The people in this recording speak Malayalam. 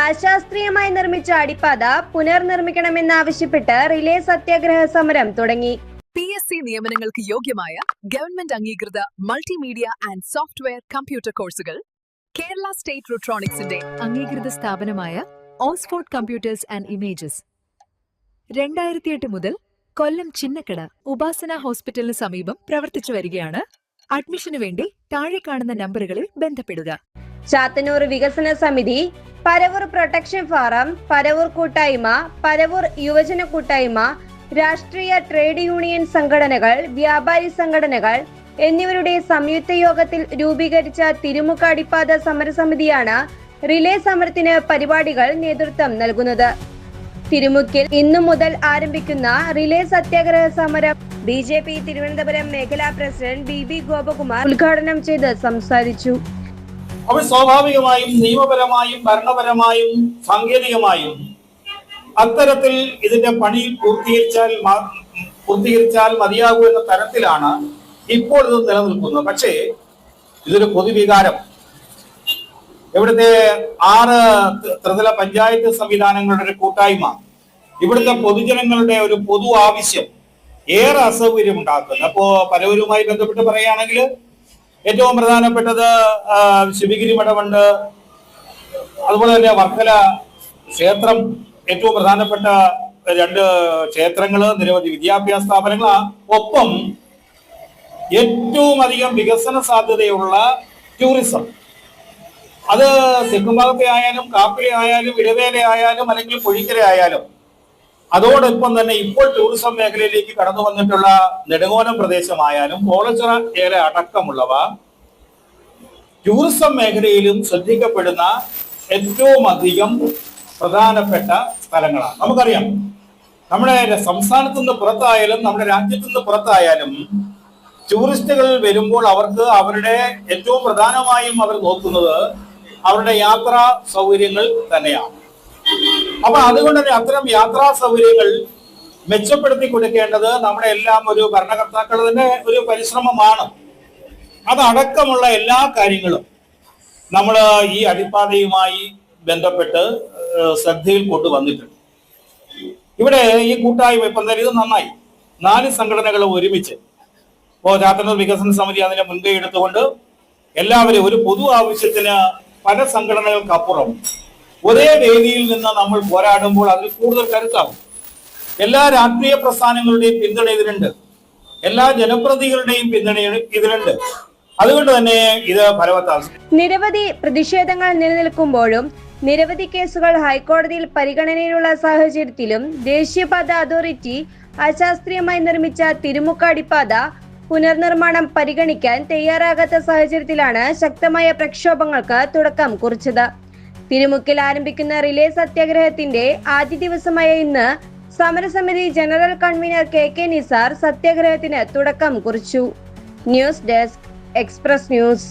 അശാസ്ത്രീയമായി നിർമ്മിച്ച അടിപ്പാത പുനർനിർമ്മിക്കണമെന്നാവശ്യപ്പെട്ട് റിലേ സത്യാഗ്രഹ സമരം തുടങ്ങി. PSC നിയമനങ്ങൾക്ക് യോഗ്യമായ ഗവൺമെന്റ് അംഗീകൃത മൾട്ടിമീഡിയ ആൻഡ് സോഫ്റ്റ്വെയർ കമ്പ്യൂട്ടർ കോഴ്സുകൾ കേരള സ്റ്റേറ്റ് റൂട്രോണിക്സിന്റെ അംഗീകൃത സ്ഥാപനമായ ഓക്സ്ഫോർഡ് കമ്പ്യൂട്ടേഴ്സ് ആൻഡ് ഇമേജസ് 2008 മുതൽ കൊല്ലം ചിന്നക്കട ഉപാസന ഹോസ്പിറ്റലിന് സമീപം പ്രവർത്തിച്ചു വരികയാണ്. അഡ്മിഷനു വേണ്ടി താഴെ കാണുന്ന നമ്പറുകളിൽ ബന്ധപ്പെടുക. ചാത്തന്നൂർ വികസന സമിതി, പരവൂർ പ്രൊട്ടക്ഷൻ ഫോറം, പരവൂർ കൂട്ടായ്മ, പരവൂർ യുവജന കൂട്ടായ്മ, രാഷ്ട്രീയ ട്രേഡ് യൂണിയൻ സംഘടനകൾ, വ്യാപാരി സംഘടനകൾ എന്നിവരുടെ സംയുക്ത യോഗത്തിൽ രൂപീകരിച്ച തിരുമുക്ക് അടിപ്പാത സമരസമിതിയാണ് റിലേ സമരത്തിന് പരിപാടികൾ നേതൃത്വം നൽകുന്നത്. തിരുമുക്കിൽ ഇന്നു മുതൽ ആരംഭിക്കുന്ന റിലേ സത്യാഗ്രഹ സമരം BJP തിരുവനന്തപുരം മേഖലാ പ്രസിഡന്റ് BB ഗോപകുമാർ ഉദ്ഘാടനം ചെയ്ത് സംസാരിച്ചു. അവർ സ്വാഭാവികമായും നിയമപരമായും ഭരണപരമായും സാങ്കേതികമായും അത്തരത്തിൽ ഇതിന്റെ പണി പൂർത്തീകരിച്ചാൽ മതിയാകൂ എന്ന തരത്തിലാണ് ഇപ്പോൾ ഇത് നിലനിൽക്കുന്നത്. പക്ഷേ ഇതൊരു പൊതുവികാരം. ഇവിടുത്തെ 6 ത്രിതല പഞ്ചായത്ത് സംവിധാനങ്ങളുടെ ഒരു കൂട്ടായ്മ, ഇവിടുത്തെ പൊതുജനങ്ങളുടെ ഒരു പൊതു ആവശ്യം ഏറെ അസൗകര്യം ഉണ്ടാക്കുന്നു. അപ്പോ പരവൂരുമായി ബന്ധപ്പെട്ട് പറയുകയാണെങ്കിൽ ഏറ്റവും പ്രധാനപ്പെട്ടത് ശിവഗിരി മഠമുണ്ട്, അതുപോലെ തന്നെ വർക്കല ക്ഷേത്രം, ഏറ്റവും പ്രധാനപ്പെട്ട 2 ക്ഷേത്രങ്ങള്, നിരവധി വിദ്യാഭ്യാസ സ്ഥാപനങ്ങൾ, ഒപ്പം ഏറ്റവും അധികം വികസന സാധ്യതയുള്ള ടൂറിസം. അത് തെക്കുംഭാഗത്തെ ആയാലും കാപ്പിലെ ആയാലും ഇടവേല ആയാലും അല്ലെങ്കിൽ പൊഴിക്കര ആയാലും, അതോടൊപ്പം തന്നെ ഇപ്പോൾ ടൂറിസം മേഖലയിലേക്ക് കടന്നു വന്നിട്ടുള്ള നെടുങ്ങോലം പ്രദേശമായാലും കോളച്ചിറ ഏല അടക്കമുള്ളവ ടൂറിസം മേഖലയിലും ശ്രദ്ധിക്കപ്പെടുന്ന ഏറ്റവും അധികം പ്രധാനപ്പെട്ട സ്ഥലങ്ങളാണ്. നമുക്കറിയാം, നമ്മുടെ സംസ്ഥാനത്തു നിന്ന് പുറത്തായാലും നമ്മുടെ രാജ്യത്തു നിന്ന് പുറത്തായാലും ടൂറിസ്റ്റുകൾ വരുമ്പോൾ അവർക്ക് അവരുടെ ഏറ്റവും പ്രധാനമായും അവർ നോക്കുന്നത് അവരുടെ യാത്രാ സൗകര്യങ്ങൾ തന്നെയാണ്. അപ്പൊ അതുകൊണ്ട് തന്നെ അത്തരം യാത്രാ സൗകര്യങ്ങൾ മെച്ചപ്പെടുത്തി കൊടുക്കേണ്ടത് നമ്മുടെ എല്ലാം ഒരു ഭരണകർത്താക്കൾ തന്നെ ഒരു പരിശ്രമമാണ്. അതടക്കമുള്ള എല്ലാ കാര്യങ്ങളും നമ്മൾ ഈ അടിപ്പാതയുമായി ബന്ധപ്പെട്ട് ശ്രദ്ധയിൽ കൊണ്ടുവന്നിട്ടുണ്ട്. ഇവിടെ ഈ കൂട്ടായ്മ ഇപ്പം തന്നെ ഇത് നന്നായി 4 സംഘടനകൾ ഒരുമിച്ച് ഇപ്പോൾ ചാത്തന്നൂർ വികസന സമിതി അതിനെ മുൻകൈ എടുത്തുകൊണ്ട് എല്ലാവരും ഒരു പൊതു ആവശ്യത്തിന് പല സംഘടനകൾക്കപ്പുറം ഒരേ വേദിയിൽ നിന്ന് നമ്മൾ പോരാടുമ്പോൾ അതിൽ കൂടുതൽ കരുത്താവും. എല്ലാ രാഷ്ട്രീയ പ്രസ്ഥാനങ്ങളുടെയും പിന്തുണ ഇതിലുണ്ട്, എല്ലാ ജനപ്രതിനിധികളുടെയും പിന്തുണ ഇതിലുണ്ട്. അതുകൊണ്ട് തന്നെ ഇത് ഫലവത്താകും. നിരവധി പ്രതിഷേധങ്ങൾ നിലനിൽക്കുമ്പോഴും നിരവധി കേസുകൾ ഹൈക്കോടതിയിൽ പരിഗണനയിലുള്ള സാഹചര്യത്തിലും ദേശീയപാത അതോറിറ്റി അശാസ്ത്രീയമായി നിർമ്മിച്ച തിരുമുക്ക് അടിപ്പാത പുനർനിർമ്മാണം പരിഗണിക്കാൻ തയ്യാറാകാത്ത സാഹചര്യത്തിലാണ് ശക്തമായ പ്രക്ഷോഭങ്ങൾക്ക് തുടക്കം കുറിച്ചത്. തിരുമുക്കിൽ ആരംഭിക്കുന്ന റിലേ സത്യാഗ്രഹത്തിന്റെ ആദ്യ ദിവസമായ ഇന്ന് സമരസമിതി ജനറൽ കൺവീനർ KK നിസാർ സത്യാഗ്രഹത്തിന് തുടക്കം കുറിച്ചു. News desk, express news.